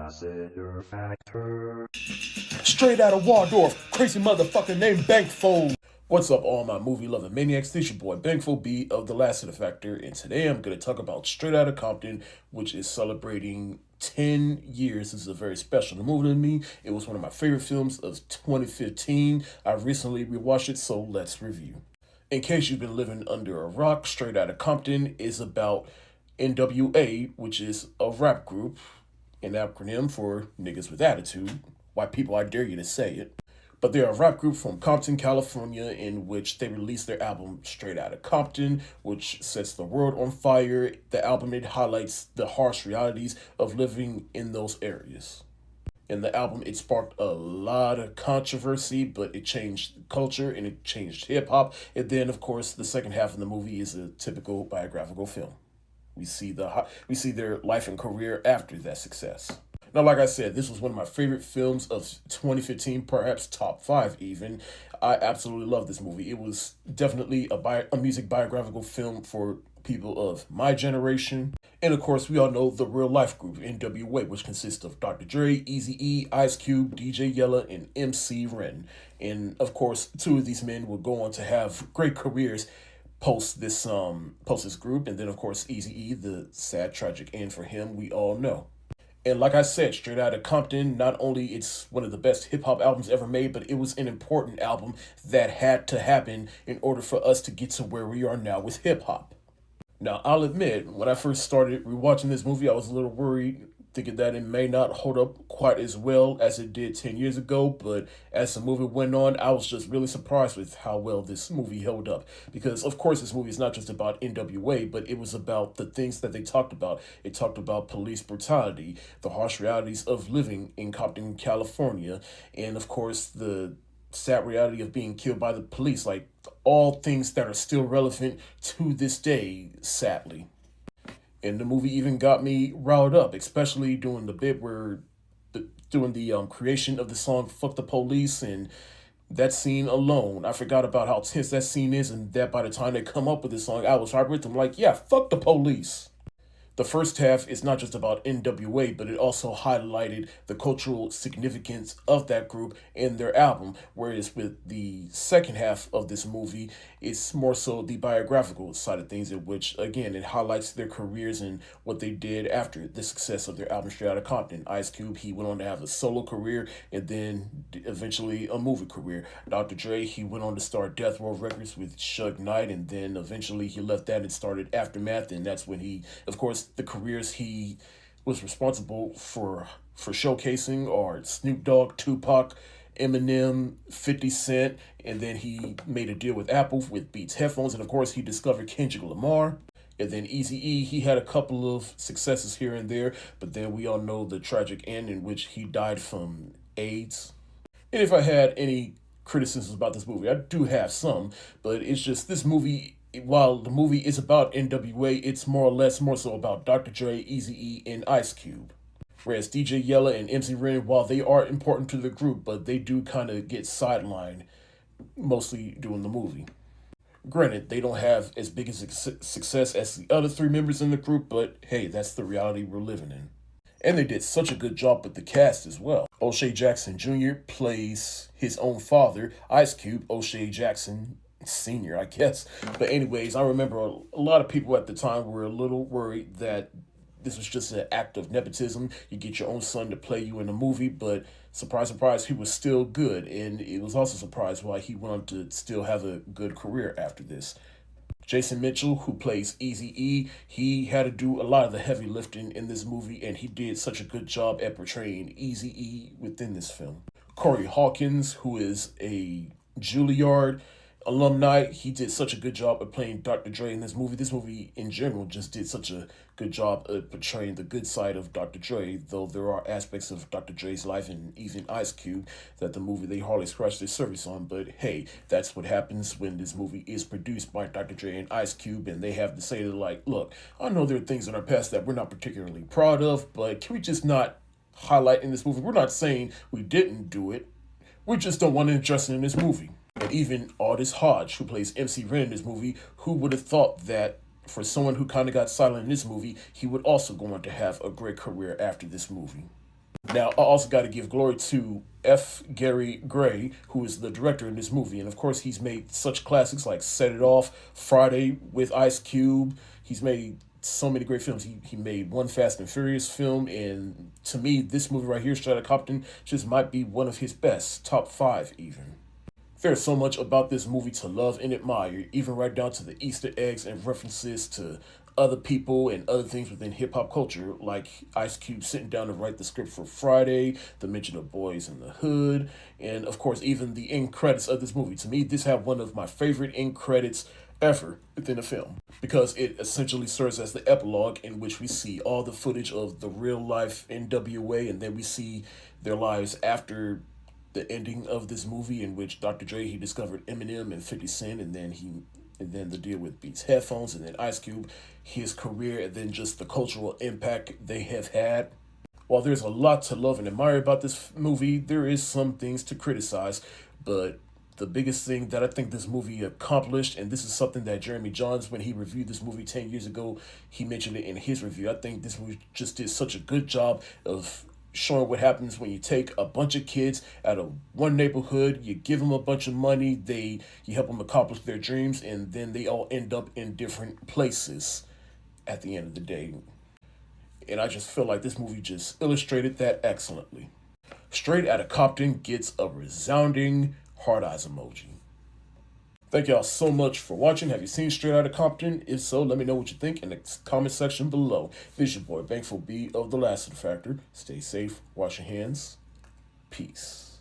Lassiter Factor. Straight out of Waldorf, crazy motherfucker named Bankfo. What's up, all my movie loving maniacs? This your boy Bankfo B of the Lassiter Factor, and today I'm going to talk about Straight Outta Compton, which is celebrating 10 years. This is a very special movie to me. It was one of my favorite films of 2015. I recently rewatched it, so let's review. In case you've been living under a rock, Straight Outta Compton is about NWA, which is a rap group, an acronym for niggas with attitude. White people, I dare you to say it. But they're a rap group from Compton, California, in which they released their album Straight Outta Compton, which sets the world on fire. The album, it highlights the harsh realities of living in those areas. In the album, it sparked a lot of controversy, but it changed culture and it changed hip-hop. And then, of course, the second half of the movie is a typical biographical film. We see their life and career after that success. Now, like I said, this was one of my favorite films of 2015, perhaps top 5 even. I absolutely love this movie. It was definitely a music biographical film for people of my generation. And of course, we all know the real life group, NWA, which consists of Dr. Dre, Eazy-E, Ice Cube, DJ Yella, and MC Ren. And of course, 2 of these men would go on to have great careers post this group. And then of course, Eazy-E, the sad tragic end for him, we all know. And like I said, Straight Outta Compton, not only it's one of the best hip-hop albums ever made, but it was an important album that had to happen in order for us to get to where we are now with hip-hop. Now, I'll admit, when I first started rewatching this movie, I was a little worried, thinking that it may not hold up quite as well as it did 10 years ago, but as the movie went on, I was just really surprised with how well this movie held up. Because, of course, this movie is not just about NWA, but it was about the things that they talked about. It talked about police brutality, the harsh realities of living in Compton, California, and, of course, the sad reality of being killed by the police, like all things that are still relevant to this day, sadly. And the movie even got me riled up, especially during the bit where doing the creation of the song "Fuck the Police," and that scene alone. I forgot about how tense that scene is, and that by the time they come up with this song, I was right with them, like, yeah, fuck the police. The first half is not just about NWA, but it also highlighted the cultural significance of that group in their album, whereas with the second half of this movie, it's more so the biographical side of things, in which, again, it highlights their careers and what they did after the success of their album Straight Outta Compton. Ice Cube, he went on to have a solo career and then eventually a movie career. Dr. Dre, he went on to start Death Row Records with Suge Knight, and then eventually he left that and started Aftermath, and that's when he, of course, the careers he was responsible for showcasing are Snoop Dogg, Tupac, Eminem, 50 Cent, and then he made a deal with Apple with Beats headphones, and of course he discovered Kendrick Lamar. And then Eazy-E, he had a couple of successes here and there, but then we all know the tragic end in which he died from AIDS. And if I had any criticisms about this movie, I do have some, but it's just this movie, while the movie is about NWA, it's more so about Dr. Dre, Eazy-E, and Ice Cube. Whereas DJ Yella and MC Ren, while they are important to the group, but they do kind of get sidelined, mostly during the movie. Granted, they don't have as big a success as the other 3 members in the group, but hey, that's the reality we're living in. And they did such a good job with the cast as well. O'Shea Jackson Jr. plays his own father, Ice Cube, O'Shea Jackson Senior, I guess. But anyways, I remember a lot of people at the time were a little worried that this was just an act of nepotism. You get your own son to play you in a movie, but surprise, surprise, he was still good. And it was also a surprise why he went on to still have a good career after this. Jason Mitchell, who plays Eazy-E, he had to do a lot of the heavy lifting in this movie, and he did such a good job at portraying Eazy-E within this film. Corey Hawkins, who is a Juilliard alumni, he did such a good job of playing Dr. Dre in this movie. This movie in general just did such a good job of portraying the good side of Dr. Dre, though there are aspects of Dr. Dre's life and even Ice Cube that the movie they hardly scratched their surface on. But hey, that's what happens when this movie is produced by Dr. Dre and Ice Cube, and they have to say to, like, look, I know there are things in our past that we're not particularly proud of, but can we just not highlight in this movie? We're not saying we didn't do it. We just don't want to address it in this movie. And even Aldis Hodge, who plays MC Ren in this movie, who would have thought that for someone who kind of got silent in this movie, he would also go on to have a great career after this movie. Now, I also got to give glory to F. Gary Gray, who is the director in this movie. And of course, he's made such classics like Set It Off, Friday with Ice Cube. He's made so many great films. He made one Fast and Furious film. And to me, this movie right here, Straight Outta Compton, just might be one of his best, top 5 even. There's so much about this movie to love and admire, even right down to the Easter eggs and references to other people and other things within hip hop culture, like Ice Cube sitting down to write the script for Friday, the mention of Boys in the Hood, and of course, even the end credits of this movie. To me, this had one of my favorite end credits ever within a film because it essentially serves as the epilogue in which we see all the footage of the real life NWA, and then we see their lives after the ending of this movie, in which Dr. Dre, he discovered Eminem and 50 Cent, and then the deal with Beats Headphones, and then Ice Cube, his career, and then just the cultural impact they have had. While there's a lot to love and admire about this movie, there is some things to criticize, but the biggest thing that I think this movie accomplished, and this is something that Jeremy Jahns, when he reviewed this movie 10 years ago, he mentioned it in his review. I think this movie just did such a good job of showing what happens when you take a bunch of kids out of one neighborhood, you give them a bunch of money, you help them accomplish their dreams, and then they all end up in different places at the end of the day. And I just feel like this movie just illustrated that excellently. Straight Outta Compton gets a resounding heart eyes emoji. Thank y'all so much for watching. Have you seen Straight Outta Compton? If so, let me know what you think in the comment section below. This is your boy, Bankful B of the Lassiter Factor. Stay safe, wash your hands. Peace.